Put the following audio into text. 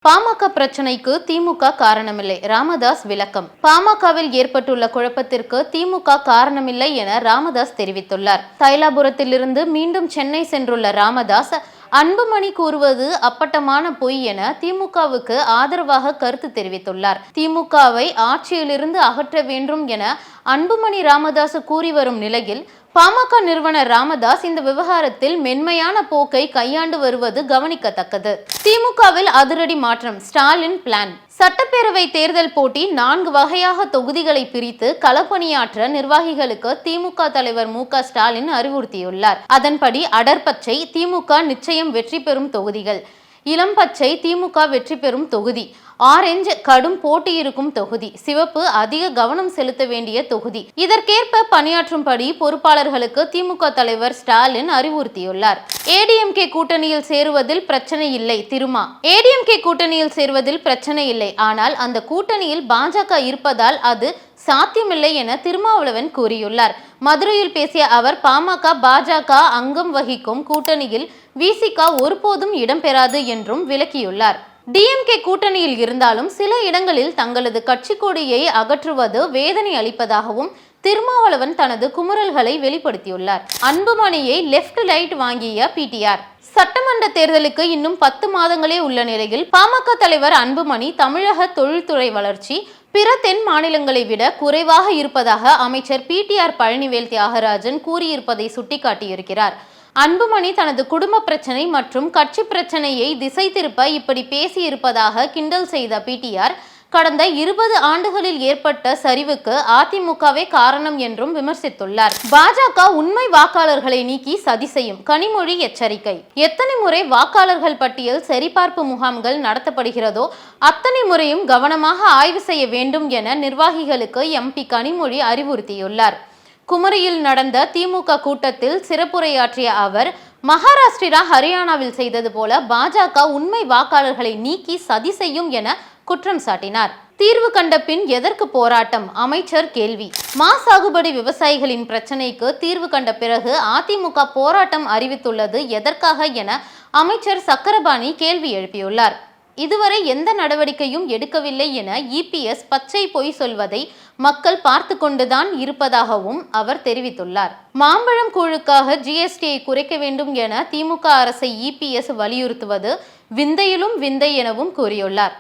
பாமக பிரச்சனைக்கு திமுக காரணமில்லை, ராமதாஸ் விளக்கம். பாமகவில் ஏற்பட்டுள்ள குழப்பத்திற்கு திமுக காரணமில்லை என ராமதாஸ் தெரிவித்துள்ளார். தைலாபுரத்திலிருந்து மீண்டும் சென்னை சென்றுள்ள ராமதாஸ், அன்புமணி கூறுவது அப்பட்டமான பொய் என திமுகவுக்கு ஆதரவாக கருத்து தெரிவித்துள்ளார். திமுகவை ஆட்சியிலிருந்து அகற்ற வேண்டும் என அன்புமணி ராமதாஸ் கூறி வரும் நிலையில் பாமக நிறுவனர் ராமதாஸ் இந்த விவகாரத்தில் மென்மையான போக்கை கையாண்டு வருவது கவனிக்கத்தக்கது. திமுகவில் அதிரடி மாற்றம், ஸ்டாலின் பிளான். சட்டப்பேரவை தேர்தல் போட்டி 4 வகையாக தொகுதிகளை பிரித்து களப்பணியாற்ற நிர்வாகிகளுக்கு திமுக தலைவர் மு.க. ஸ்டாலின் அறிவுறுத்தியுள்ளார். அதன்படி அடர்பச்சை திமுக நிச்சயம் வெற்றி பெறும் தொகுதிகள், இளம் பச்சை திமுக வெற்றி பெறும் தொகுதி, ஆரஞ்சு கடும் போட்டி இருக்கும் தொகுதி, சிவப்பு அதிக கவனம் செலுத்த வேண்டிய தொகுதி. இதற்கேற்ப பணியாற்றும்படி பொறுப்பாளர்களுக்கு திமுக தலைவர் ஸ்டாலின் அறிவுறுத்தியுள்ளார். ஏடிஎம்கே கூட்டணியில் சேருவதில் பிரச்சனை இல்லை திருமா. ஏடிஎம்கே கூட்டணியில் சேருவதில் பிரச்சனை இல்லை, ஆனால் அந்த கூட்டணியில் பாஜக இருப்பதால் அது சாத்தியமில்லை என திருமாவளவன் கூறியுள்ளார். மதுரையில் பேசிய அவர், பாமக பாஜக அங்கம் வகிக்கும் கூட்டணியில் விசிக ஒருபோதும் இடம்பெறாது என்றும் விளக்கியுள்ளார். டிஎம்கே கூட்டணியில் இருந்தாலும் சில இடங்களில் தங்களது கட்சி கொடியை அகற்றுவது வேதனை அளிப்பதாகவும் திருமாவளவன் தனது குமுறல்களை வெளிப்படுத்தியுள்ளார். அன்புமணியை லெப்ட் ரைட் வாங்கிய பிடிஆர். சட்டமன்ற தேர்தலுக்கு இன்னும் 10 மாதங்களே உள்ள நிலையில் பாமக தலைவர் அன்புமணி தமிழக தொழில்துறை வளர்ச்சி பிற தென் மாநிலங்களை விட குறைவாக இருப்பதாக அமைச்சர் பிடிஆர் பழனிவேல் தியாகராஜன் கூறியிருப்பதை சுட்டிக்காட்டியிருக்கிறார். அன்புமணி தனது குடும்ப பிரச்சனை மற்றும் கட்சி பிரச்சனையை திசை திருப்ப இப்படி பேசியிருப்பதாக கிண்டல் செய்த பிடிஆர், கடந்த 20 ஆண்டுகளில் ஏற்பட்ட சரிவுக்கு அதிமுகவே காரணம் என்றும் விமர்சித்துள்ளார். பாஜக உண்மை வாக்காளர்களை நீக்கி சதி செய்யும், கனிமொழி எச்சரிக்கை. எத்தனை முறை வாக்காளர்கள் பட்டியல் சரிபார்ப்பு முகாம்கள் நடத்தப்படுகிறதோ அத்தனை முறையும் கவனமாக ஆய்வு செய்ய வேண்டும் என நிர்வாகிகளுக்கு எம்பி கனிமொழி அறிவுறுத்தியுள்ளார். குமரியில் நடந்த திமுக கூட்டத்தில் சிறப்புரையாற்றிய அவர், மகாராஷ்டிரா ஹரியானாவில் செய்தது போல பாஜக உண்மை வாக்காளர்களை நீக்கி சதி செய்யும் என குற்றம் சாட்டினார். தீர்வு கண்ட பின் எதற்கு போராட்டம்? அமைச்சர் கேள்வி. மா சாகுபடி விவசாயிகளின் பிரச்சனைக்கு தீர்வு கண்ட பிறகு அதிமுக போராட்டம் அறிவித்துள்ளது எதற்காக என அமைச்சர் சக்கரபாணி கேள்வி எழுப்பியுள்ளார். இதுவரை எந்த நடவடிக்கையும் எடுக்கவில்லை என இபிஎஸ் பச்சை பொய் சொல்வதை மக்கள் பார்த்து கொண்டுதான் இருப்பதாகவும் அவர் தெரிவித்துள்ளார். மாம்பழம் கூழுக்காக ஜிஎஸ்டியை குறைக்க வேண்டும் என திமுக அரசை இபிஎஸ் வலியுறுத்துவது விந்தையிலும் விந்தை எனவும் கூறியுள்ளார்.